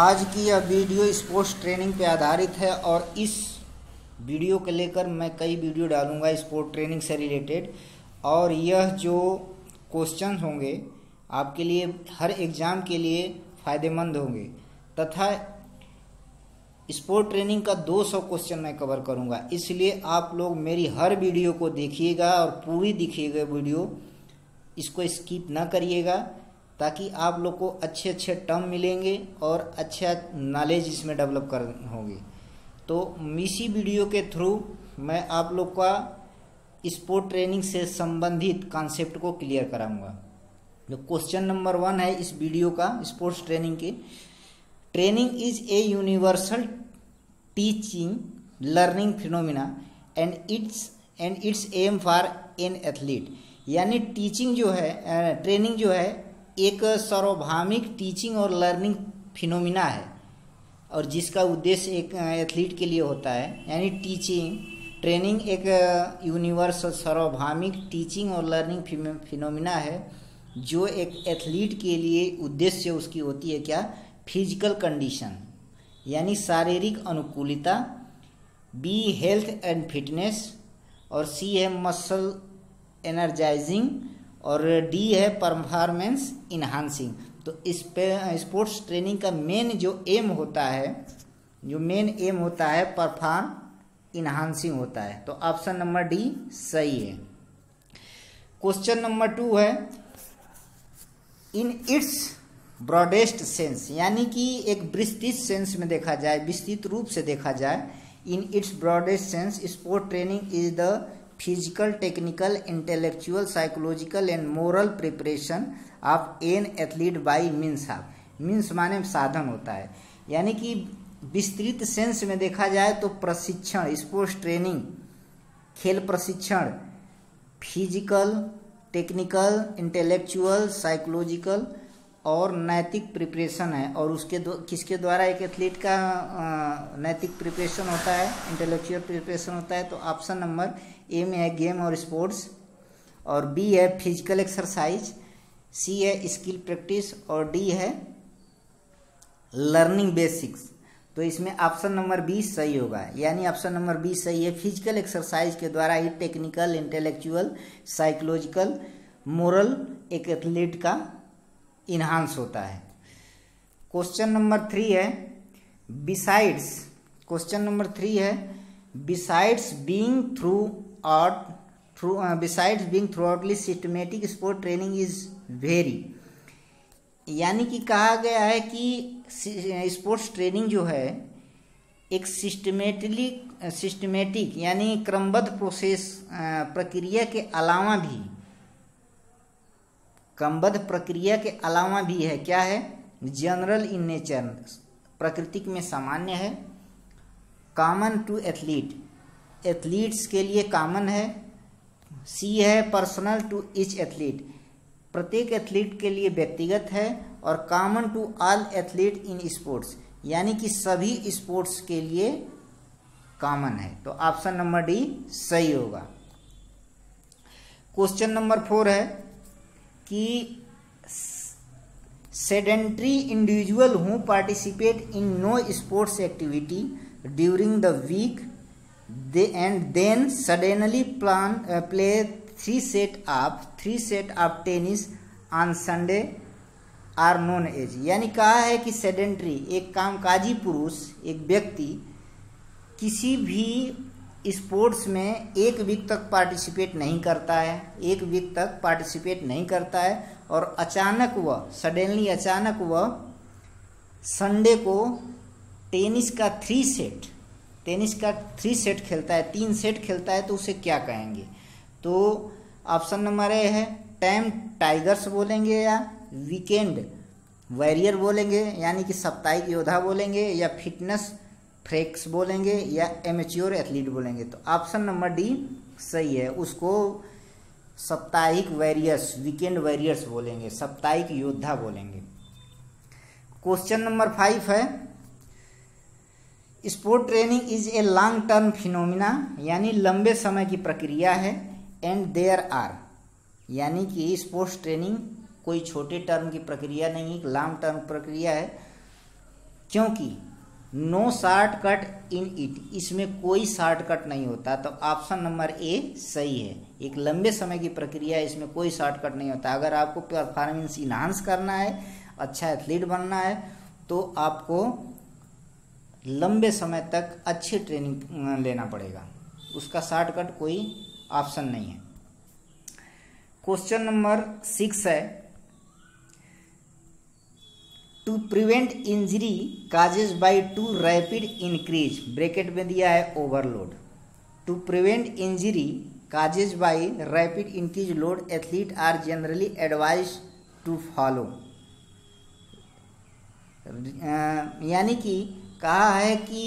आज की यह वीडियो स्पोर्ट्स ट्रेनिंग पे आधारित है और इस वीडियो को लेकर मैं कई वीडियो डालूंगा स्पोर्ट ट्रेनिंग से रिलेटेड। और यह जो क्वेश्चन होंगे आपके लिए हर एग्ज़ाम के लिए फ़ायदेमंद होंगे तथा स्पोर्ट ट्रेनिंग का 200 क्वेश्चन मैं कवर करूंगा। इसलिए आप लोग मेरी हर वीडियो को देखिएगा और पूरी दिखिएगा वीडियो, इसको स्किप ना करिएगा ताकि आप लोग को अच्छे अच्छे टर्म मिलेंगे और अच्छा नॉलेज इसमें डेवलप कर होगी। तो इसी वीडियो के थ्रू मैं आप लोग का स्पोर्ट ट्रेनिंग से संबंधित कॉन्सेप्ट को क्लियर कराऊंगा। जो क्वेश्चन नंबर 1 है इस वीडियो का स्पोर्ट्स ट्रेनिंग के, training is a universal teaching learning phenomena and its aim for an athlete. यानी टीचिंग जो है, ट्रेनिंग जो है एक सार्वभौमिक टीचिंग और लर्निंग फिनोमिना है और जिसका उद्देश्य एक एथलीट के लिए होता है। यानी ट्रेनिंग एक यूनिवर्सल सार्वभौमिक टीचिंग और लर्निंग फिनोमिना है जो एक एथलीट के लिए उद्देश्य उसकी होती है क्या, फिजिकल कंडीशन यानी शारीरिक अनुकूलता, बी हेल्थ एंड फिटनेस, और सी है मसल एनर्जाइजिंग, और डी है परफॉर्मेंस इन्हांसिंग। तो इस पे स्पोर्ट्स ट्रेनिंग का मेन जो एम होता है परफॉर्म इन्हांसिंग होता है। तो ऑप्शन नंबर डी सही है। क्वेश्चन नंबर 2 है इन इट्स ब्रॉडेस्ट सेंस, यानी कि एक विस्तृत सेंस में देखा जाए, विस्तृत रूप से देखा जाए, in its broadest sense sport training is the physical, technical, intellectual, psychological and moral preparation of an athlete by means of. Means माने साधन होता है। यानी कि विस्तृत सेंस में देखा जाए तो प्रशिक्षण, स्पोर्ट्स ट्रेनिंग, खेल प्रशिक्षण फिजिकल, टेक्निकल, इंटेलेक्चुअल, साइकोलॉजिकल और नैतिक प्रिपरेशन है। और उसके किसके द्वारा एक एथलीट का नैतिक प्रिपरेशन होता है, इंटेलेक्चुअल प्रिपरेशन होता है। तो ऑप्शन नंबर ए में है गेम और स्पोर्ट्स, और बी है फिजिकल एक्सरसाइज, सी है स्किल प्रैक्टिस और डी है लर्निंग बेसिक्स। तो इसमें ऑप्शन नंबर बी सही होगा। यानी ऑप्शन नंबर बी सही है। फिजिकल एक्सरसाइज के द्वारा ही टेक्निकल, इंटेलेक्चुअल, साइकोलॉजिकल, मोरल एक एथलीट का इन्हांस होता है। क्वेश्चन नंबर 3 है besides being throughoutly systematic sport training is very. यानी कि कहा गया है कि स्पोर्ट्स ट्रेनिंग जो है एक सिस्टमेटिक यानी क्रमबद्ध प्रोसेस प्रक्रिया के अलावा भी है। क्या है? जनरल इन नेचर, प्राकृतिक में सामान्य है, कॉमन टू एथलीट्स के लिए कॉमन है, सी है पर्सनल टू ईच एथलीट, प्रत्येक एथलीट के लिए व्यक्तिगत है, और common to all athlete in sports यानी कि सभी स्पोर्ट्स के लिए कॉमन है। तो ऑप्शन नंबर डी सही होगा। क्वेश्चन नंबर 4 है कि sedentary individual who participate in no sports activity during the week and then suddenly play 3 set of tennis on Sunday are known as. यानी कहा है कि सेडेंट्री एक कामकाजी पुरुष, एक व्यक्ति किसी भी स्पोर्ट्स में एक वीक तक पार्टिसिपेट नहीं करता है, और अचानक वह संडे को टेनिस का 3 सेट खेलता है, 3 सेट खेलता है, तो उसे क्या कहेंगे? तो ऑप्शन नंबर ए है टाइम टाइगर्स बोलेंगे, या वीकेंड वॉरियर बोलेंगे यानी कि साप्ताहिक योद्धा बोलेंगे, या फिटनेस फ्रेक्स बोलेंगे, या एमेच्योर एथलीट बोलेंगे। तो ऑप्शन नंबर डी सही है। उसको साप्ताहिक वॉरियर्स, वीकेंड वॉरियर्स बोलेंगे, साप्ताहिक योद्धा बोलेंगे। क्वेश्चन नंबर 5 है sport training is a long term phenomena, यानी लंबे समय की प्रक्रिया है, एंड देयर आर, यानी कि स्पोर्ट्स ट्रेनिंग कोई छोटे टर्म की प्रक्रिया नहीं, एक लॉन्ग टर्म प्रक्रिया है। क्योंकि नो शॉर्टकट इन इट, इसमें कोई शॉर्टकट नहीं होता। तो ऑप्शन नंबर ए सही है। एक लंबे समय की प्रक्रिया है, इसमें कोई शॉर्टकट नहीं होता। अगर आपको परफॉर्मेंस इन्हांस करना है, अच्छा एथलीट बनना है, तो आपको लंबे समय तक अच्छी ट्रेनिंग लेना पड़ेगा, उसका शॉर्टकट कोई ऑप्शन नहीं है। क्वेश्चन नंबर 6 है, to prevent injury causes by to rapid increase, bracket में दिया है overload. To prevent injury causes by rapid increase load athlete are generally advise to follow. यानी कि कहा है कि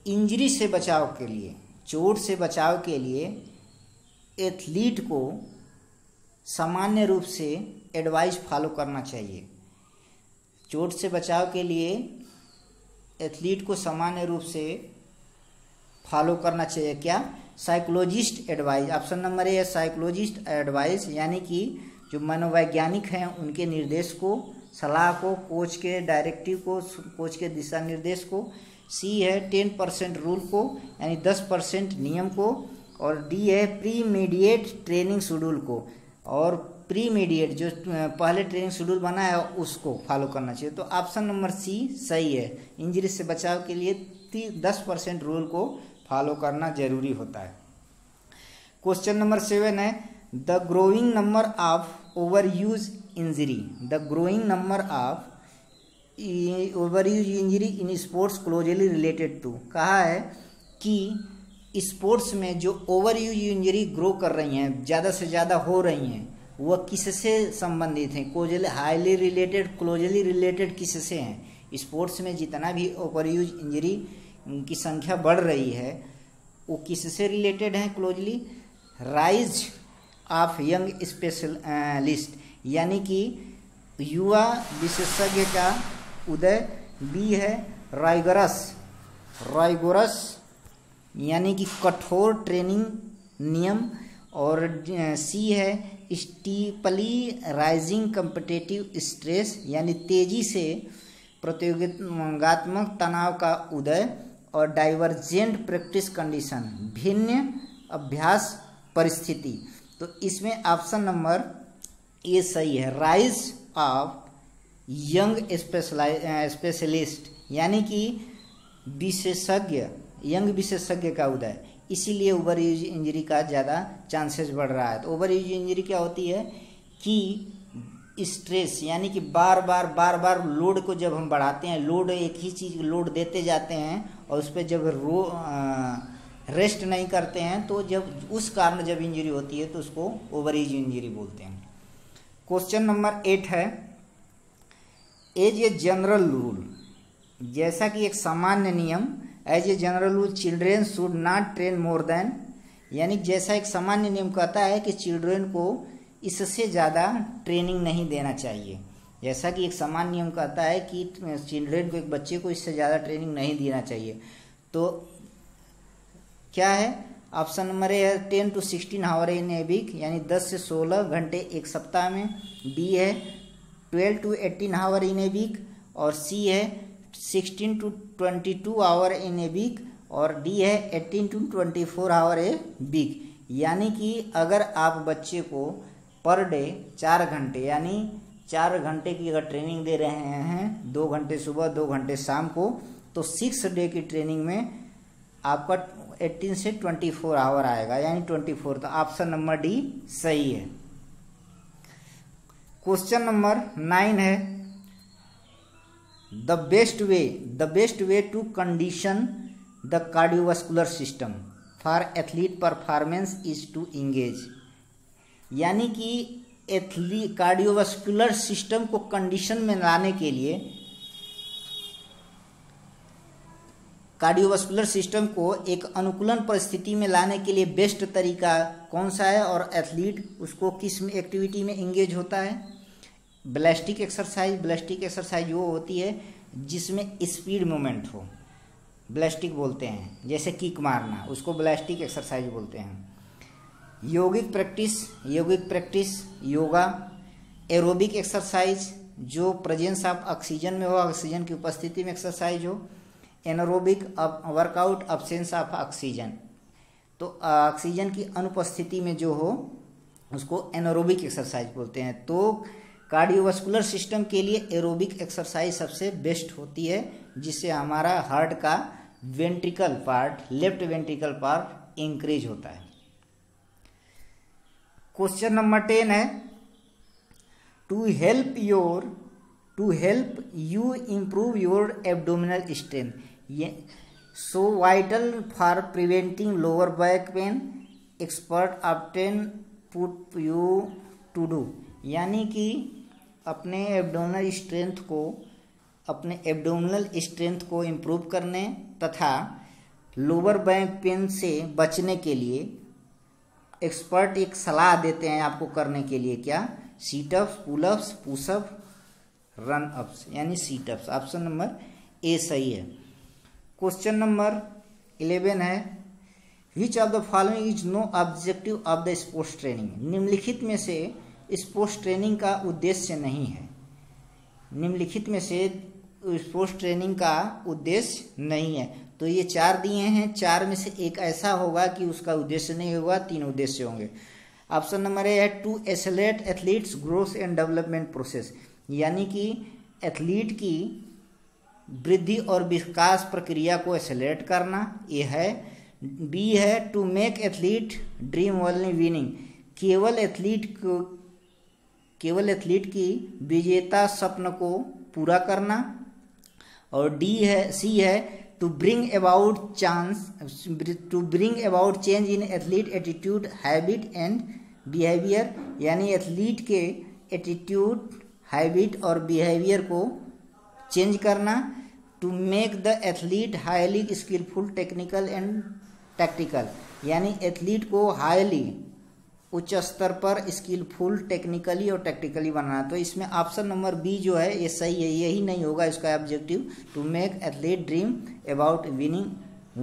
इंजरी से बचाव के लिए, चोट से बचाव के लिए एथलीट को सामान्य रूप से एडवाइस फॉलो करना चाहिए। चोट से बचाव के लिए एथलीट को सामान्य रूप से फॉलो करना चाहिए क्या? Psychologist advice. Option number A है साइकोलॉजिस्ट एडवाइस, यानी कि जो मनोवैज्ञानिक हैं उनके निर्देश को, सलाह को, कोच के डायरेक्टिव को, कोच के दिशा निर्देश को। सी है 10% रूल को, यानी 10% नियम को। और डी है प्रीमीडिएट ट्रेनिंग शेड्यूल को, और प्रीमीडिएट जो पहले ट्रेनिंग शेड्यूल बना है उसको फॉलो करना चाहिए। तो ऑप्शन नंबर सी सही है। इंजरी से बचाव के लिए 10% रूल को फॉलो करना जरूरी होता है। क्वेश्चन नंबर 7 है, the growing number of overuse injury, the growing number of overuse injury in sports closely related to. कहा है कि स्पोर्ट्स में जो ओवरयूज इंजरी ग्रो कर रही हैं, ज़्यादा से ज़्यादा हो रही हैं, वह किससे संबंधित हैं? Closely, highly related, closely related किससे हैं? स्पोर्ट्स में जितना भी ओवरयूज इंजरी की संख्या बढ़ रही है वो किससे रिलेटेड है? Closely rise of young specialist, यानी कि युवा विशेषज्ञ का उदय। बी है राइगोरस यानी कि कठोर ट्रेनिंग नियम। और सी है स्टीपली राइजिंग कम्पिटिटिव स्ट्रेस, यानी तेजी से प्रतियोगितात्मक तनाव का उदय। और डाइवर्जेंट प्रैक्टिस कंडीशन, भिन्न अभ्यास परिस्थिति। तो इसमें ऑप्शन नंबर ए सही है, राइज ऑफ यंग स्पेशलिस्ट, यानी कि विशेषज्ञ, यंग विशेषज्ञ का उदय। इसीलिए ओवरयूज इंजरी का ज़्यादा चांसेस बढ़ रहा है। तो ओवरयूज इंजरी क्या होती है कि स्ट्रेस, यानी कि बार बार लोड को जब हम बढ़ाते हैं, लोड एक ही चीज़ लोड देते जाते हैं और उस पर जब रेस्ट नहीं करते हैं, तो जब उस कारण जब इंजरी होती है तो उसको ओवरयूज इंजरी बोलते हैं। क्वेश्चन नंबर 8 है, एज ए जनरल रूल, जैसा कि एक सामान्य नियम, as a general rule children should not train more than, यानी जैसा एक सामान्य नियम कहता है कि चिल्ड्रेन को इससे ज़्यादा ट्रेनिंग नहीं देना चाहिए। जैसा कि एक सामान्य नियम कहता है कि चिल्ड्रेन को, एक बच्चे को इससे ज़्यादा ट्रेनिंग नहीं देना चाहिए। तो क्या है? ऑप्शन नंबर ए है 10 to 16 hour in a week, यानी 10 से 16 घंटे एक सप्ताह में। बी है 12 to 18 hour in a week. और सी है 16 to 22 hour in a week. और डी है 18 to 24 आवर ए वीक। यानी कि अगर आप बच्चे को पर डे 4 घंटे, यानी 4 घंटे की अगर ट्रेनिंग दे रहे हैं, 2 घंटे सुबह 2 घंटे शाम को, तो 6 डे की ट्रेनिंग में आपका 18 से 24 आवर आएगा, यानी 24। तो ऑप्शन नंबर डी सही है। क्वेश्चन नंबर 9 है, the best way to condition the cardiovascular system for athlete performance is to engage, यानी कि एथलीट कार्डियोवास्कुलर सिस्टम को कंडीशन में लाने के लिए, कार्डियोवास्कुलर सिस्टम को एक अनुकूलन परिस्थिति में लाने के लिए बेस्ट तरीका कौन सा है और एथलीट उसको किस एक्टिविटी में इंगेज होता है? Ballistic exercise. बैलिस्टिक एक्सरसाइज वो होती है जिसमें स्पीड मूवमेंट हो, बैलिस्टिक बोलते हैं। जैसे किक मारना, उसको बैलिस्टिक एक्सरसाइज बोलते हैं। यौगिक प्रैक्टिस योगा। एरोबिक एक्सरसाइज जो प्रेजेंस ऑफ ऑक्सीजन में हो, ऑक्सीजन की उपस्थिति में एक्सरसाइज हो। Anaerobic workout absence of oxygen, तो ऑक्सीजन की अनुपस्थिति में जो हो उसको एनारोबिक एक्सरसाइज बोलते हैं। तो कार्डियोवास्कुलर सिस्टम के लिए एरोबिक एक्सरसाइज सबसे बेस्ट होती है, जिससे हमारा हार्ट का ventricle part, left ventricle part increase होता है। क्वेश्चन नंबर 10 है, to help you improve your abdominal strength, so vital for preventing lower back pain, expert often put you to do. यानी कि अपने एब्डोमिनल स्ट्रेंथ को improve करने तथा lower back pen से बचने के लिए एक्सपर्ट एक सलाह देते हैं आपको करने के लिए, क्या? Situps, pullups, pushup, run ups, यानी सीटअप्स। ऑप्शन नंबर ए सही है। क्वेश्चन नंबर 11 है, which of the following is no objective of the sports training. निम्नलिखित में से स्पोर्ट्स ट्रेनिंग का उद्देश्य नहीं है। निम्नलिखित में से स्पोर्ट्स ट्रेनिंग का उद्देश्य नहीं है। तो ये 4 दिए हैं, 4 में से एक ऐसा होगा कि उसका उद्देश्य नहीं होगा, 3 उद्देश्य होंगे। ऑप्शन नंबर ए है, to accelerate athletes growth and development process, यानी कि एथलीट की वृद्धि और विकास प्रक्रिया को एक्सेलरेट करना, ये है। बी है, to make athlete dream only winning, केवल एथलीट की विजेता स्वप्न को पूरा करना। और सी है, to bring about change in athlete attitude, habit and behaviour, यानी एथलीट के एटीट्यूड, हैबिट और बिहेवियर को चेंज करना। To make the athlete highly skilful technical and tactical, यानी एथलीट को हाईली उच्च स्तर पर स्किलफुल टेक्निकली और टैक्टिकली बनाना। तो इसमें ऑप्शन नंबर बी जो है ये सही है, यही नहीं होगा इसका objective, to make athlete dream about winning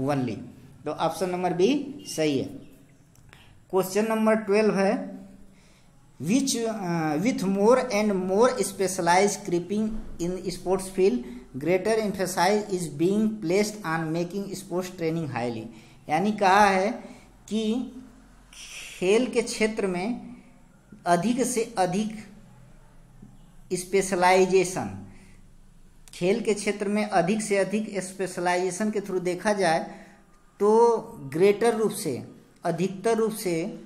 only. तो ऑप्शन नंबर बी सही है। क्वेश्चन नंबर 12 है, with more and more specialized creeping in sports field, greater emphasis is being placed on making sports training highly, यानी कहा है कि खेल के क्षेत्र में अधिक से अधिक स्पेशलाइजेशन, खेल के क्षेत्र में अधिक से अधिक स्पेशलाइजेशन के थ्रू देखा जाए तो ग्रेटर रूप से, अधिकतर रूप से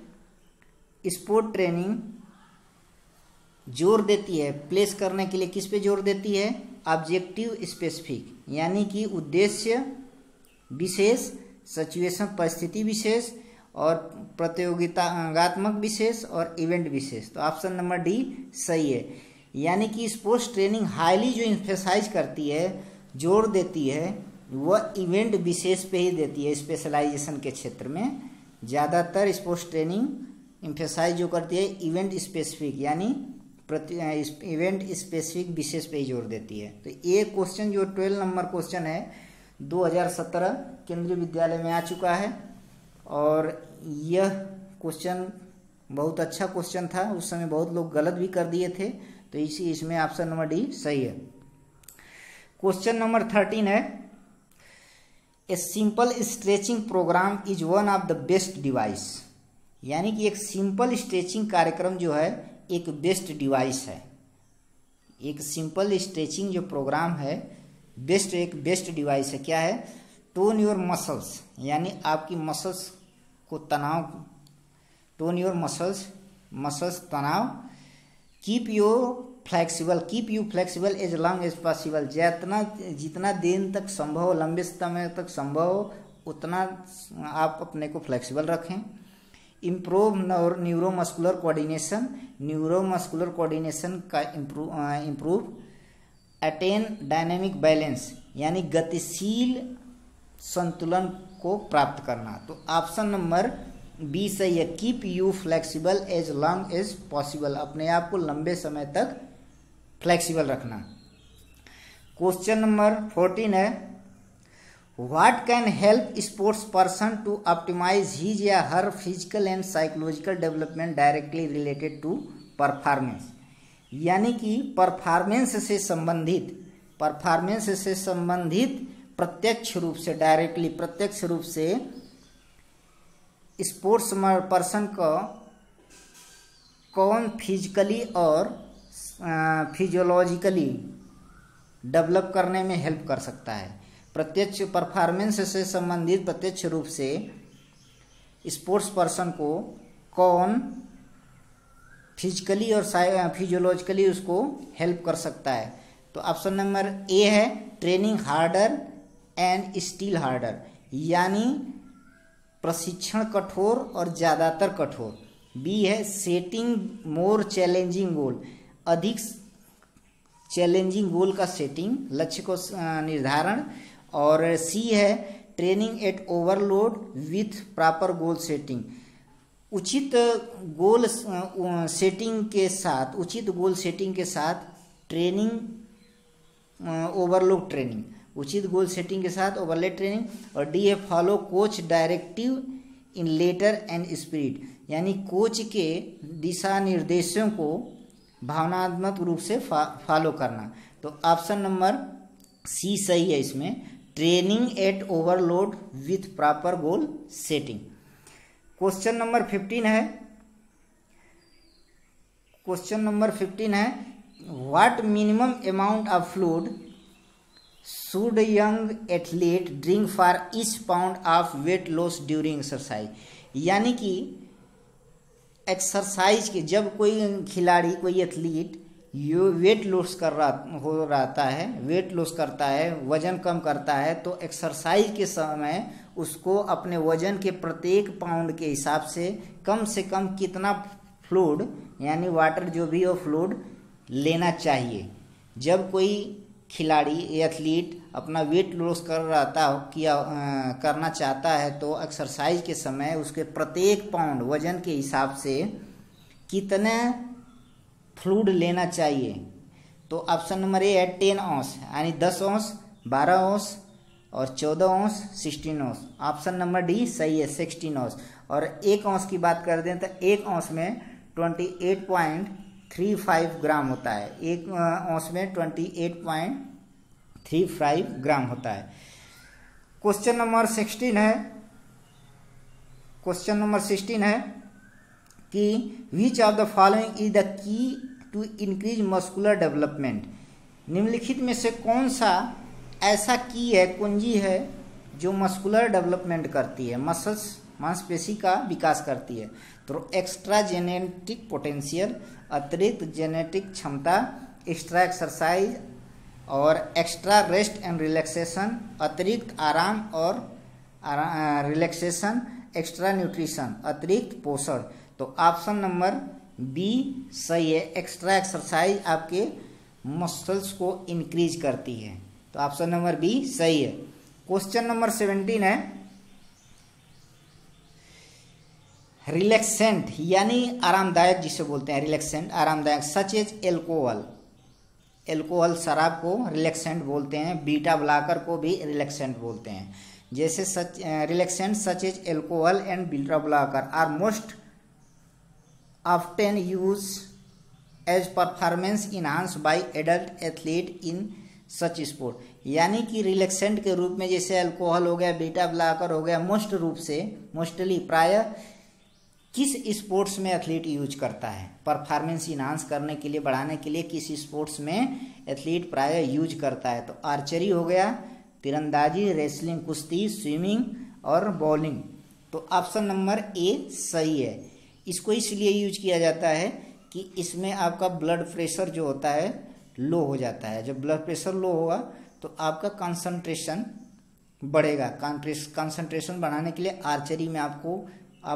स्पोर्ट ट्रेनिंग जोर देती है, प्लेस करने के लिए किस पे जोर देती है? ऑब्जेक्टिव स्पेसिफिक, यानी कि उद्देश्य विशेष, सिचुएशन परिस्थिति विशेष, और प्रतियोगितात्मक विशेष और इवेंट विशेष। तो ऑप्शन नंबर डी सही है। यानी कि स्पोर्ट्स ट्रेनिंग हाईली जो इम्फेसाइज करती है, जोर देती है, वह इवेंट विशेष पे ही देती है। स्पेशलाइजेशन के क्षेत्र में ज़्यादातर स्पोर्ट्स ट्रेनिंग इम्फेसाइज जो करती है इवेंट स्पेसिफिक, यानी इवेंट स्पेसिफिक विशेष पे ही जोर देती है। तो ये क्वेश्चन जो 12 नंबर क्वेश्चन है 2017 केंद्रीय विद्यालय में आ चुका है, और यह क्वेश्चन बहुत अच्छा क्वेश्चन था। उस समय बहुत लोग गलत भी कर दिए थे, तो इसमें ऑप्शन नंबर डी सही है। क्वेश्चन नंबर 13 है, a simple stretching programme is one of the best device, यानी कि एक सिंपल स्ट्रेचिंग कार्यक्रम जो है एक बेस्ट डिवाइस है। एक सिंपल स्ट्रेचिंग जो प्रोग्राम है एक बेस्ट डिवाइस है। क्या है? टोन योर मसल्स, यानी आपकी मसल्स को तनाव, टोन योर मसल्स तनाव, keep you flexible as long as possible, जितना दिन तक संभव, लंबे समय तक संभव उतना आप अपने को फ्लेक्सिबल रखें। इम्प्रूव न्यूरोमस्कुलर कोऑर्डिनेशन का इम्प्रूव, अटेन डायनेमिक बैलेंस, यानी गतिशील संतुलन को प्राप्त करना। तो ऑप्शन नंबर बी सही है, keep you flexible as long as possible, अपने आप को लंबे समय तक फ्लेक्सिबल रखना। क्वेश्चन नंबर 14 है, what can help sports person to optimise his या her physical and psychological development directly related to performance, यानी कि परफॉर्मेंस से संबंधित प्रत्यक्ष रूप से, डायरेक्टली प्रत्यक्ष रूप से स्पोर्ट्स पर्सन को कौन फिजिकली और फिजियोलॉजिकली डेवलप करने में हेल्प कर सकता है। प्रत्यक्ष परफॉर्मेंस से संबंधित प्रत्यक्ष रूप से स्पोर्ट्स पर्सन को कौन फिजिकली और फिजियोलॉजिकली उसको हेल्प कर सकता है। तो ऑप्शन नंबर ए है training harder and still harder, यानी प्रशिक्षण कठोर और ज़्यादातर कठोर। बी है सेटिंग मोर चैलेंजिंग गोल, अधिक चैलेंजिंग गोल का सेटिंग, लक्ष्य को निर्धारण। और सी है training at overload with proper goal setting, उचित गोल सेटिंग के साथ ट्रेनिंग, ओवरलोड ट्रेनिंग, उचित गोल सेटिंग के साथ ओवरलोड ट्रेनिंग। और डी है follow coach directive in letter and spirit, यानी कोच के दिशा निर्देशों को भावनात्मक रूप से फॉलो करना। तो ऑप्शन नंबर सी सही है इसमें, training at overload with proper goal setting. Question number 15 है what minimum amount of fluid should young athlete drink for each pound of weight loss during exercise, यानी कि एक्सरसाइज के जब कोई खिलाड़ी, कोई एथलीट वेट लॉस करता है, वजन कम करता है, तो एक्सरसाइज के समय उसको अपने वजन के प्रत्येक पाउंड के हिसाब से कम कितना फ्लूइड, यानी वाटर जो भी हो फ्लूइड लेना चाहिए। जब कोई खिलाड़ी, एथलीट अपना वेट लॉस करना चाहता है तो एक्सरसाइज के समय उसके प्रत्येक पाउंड वजन के हिसाब से कितने फ्लूइड लेना चाहिए। तो ऑप्शन नंबर ए है 10 औंस, यानी 10 औंस, 12 औंस और 14 ounce, 16 ounce. Option number D सही है, 16 औंस। और 1 औंस की बात कर दें तो 1 औंस में 28.35 ग्राम होता है। 1 औंस में 28.35 ग्राम होता है। क्वेश्चन नंबर 16 है कि which of the following is the key to increase muscular development, निम्नलिखित में से कौन सा ऐसा की है, कुंजी है जो मस्कुलर डेवलपमेंट करती है, मांसपेशी का विकास करती है। तो एक्स्ट्रा जेनेटिक पोटेंशियल, अतिरिक्त जेनेटिक क्षमता, एक्स्ट्रा एक्सरसाइज और एक्स्ट्रा रेस्ट एंड रिलैक्सेशन, अतिरिक्त आराम और रिलैक्सेशन, एक्स्ट्रा न्यूट्रिशन, अतिरिक्त पोषण। तो ऑप्शन नंबर बी सही है, एक्स्ट्रा एक्सरसाइज आपके मसल्स को इंक्रीज करती है। तो ऑप्शन नंबर बी सही है। क्वेश्चन नंबर 17 है रिलैक्सेंट, यानी आरामदायक, जिसे बोलते हैं रिलैक्सेंट, आरामदायक, सच एज एल्कोहल शराब को रिलैक्सेंट बोलते हैं, बीटा ब्लॉकर को भी रिलैक्सेंट बोलते हैं। जैसे relaxant such as alcohol and beta blocker are most often used as performance enhanced by adult athlete in such sport, यानी कि रिलैक्सेंट के रूप में जैसे अल्कोहल हो गया, बीटा ब्लॉकर हो गया, मोस्टली प्राय किस स्पोर्ट्स में एथलीट यूज करता है, परफॉर्मेंस इनहांस करने के लिए, बढ़ाने के लिए किस स्पोर्ट्स में एथलीट प्राय यूज करता है। तो आर्चरी हो गया, तीरंदाजी, रेसलिंग, कुश्ती, स्विमिंग और बॉलिंग। तो ऑप्शन नंबर ए सही है। इसको इसलिए यूज किया जाता है कि इसमें आपका ब्लड प्रेशर जो होता है लो हो जाता है। जब ब्लड प्रेशर लो होगा तो आपका कंसंट्रेशन बढ़ेगा। कंसंट्रेशन बढ़ाने के लिए आर्चरी में आप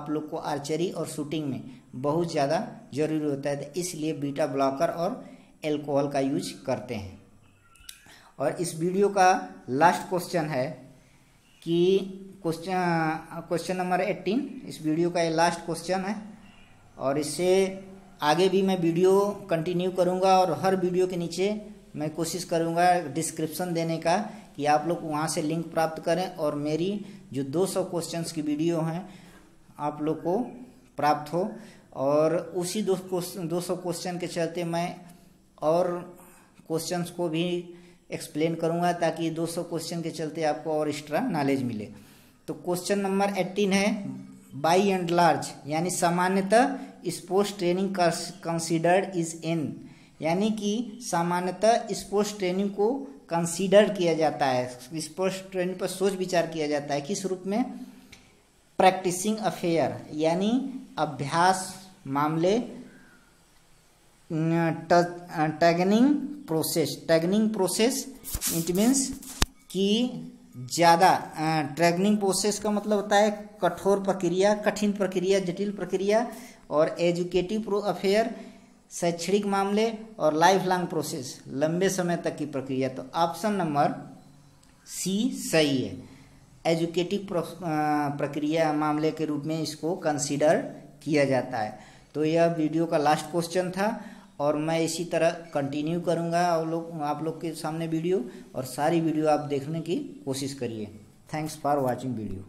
लोग को आर्चरी और शूटिंग में बहुत ज़्यादा जरूरी होता है, तो इसलिए बीटा ब्लॉकर और एल्कोहल का यूज करते हैं। और इस वीडियो का लास्ट क्वेश्चन है कि क्वेश्चन नंबर 18, इस वीडियो का ये लास्ट क्वेश्चन है और इससे आगे भी मैं वीडियो कंटिन्यू करूंगा और हर वीडियो के नीचे मैं कोशिश करूंगा डिस्क्रिप्शन देने का कि आप लोग वहां से लिंक प्राप्त करें और मेरी जो 200 क्वेश्चंस की वीडियो हैं आप लोग को प्राप्त हो। और उसी 200 क्वेश्चन के चलते मैं और क्वेश्चंस को भी एक्सप्लेन करूंगा ताकि 200 क्वेश्चन के चलते आपको और एक्स्ट्रा नॉलेज मिले। तो क्वेश्चन नंबर 18 है, बाई एंड लार्ज यानी सामान्यतः sports training considered is in, यानी कि सामान्यतः स्पोर्ट्स ट्रेनिंग को कंसीडर किया जाता है, स्पोर्ट्स ट्रेनिंग पर सोच विचार किया जाता है किस रूप में, प्रैक्टिसिंग अफेयर यानी अभ्यास मामले, टैगनिंग प्रोसेस इट मीन्स कि ज़्यादा, ट्रैगनिंग प्रोसेस का मतलब होता है कठोर प्रक्रिया, कठिन प्रक्रिया, जटिल प्रक्रिया, और एजुकेटिव अफेयर शैक्षणिक मामले, और लाइफ लॉन्ग प्रोसेस लंबे समय तक की प्रक्रिया। तो ऑप्शन नंबर सी सही है, एजुकेटिव प्रक्रिया मामले के रूप में इसको कंसीडर किया जाता है। तो यह वीडियो का लास्ट क्वेश्चन था और मैं इसी तरह कंटिन्यू करूंगा आप लोग के सामने वीडियो, और सारी वीडियो आप देखने की कोशिश करिए। Thanks for watching video.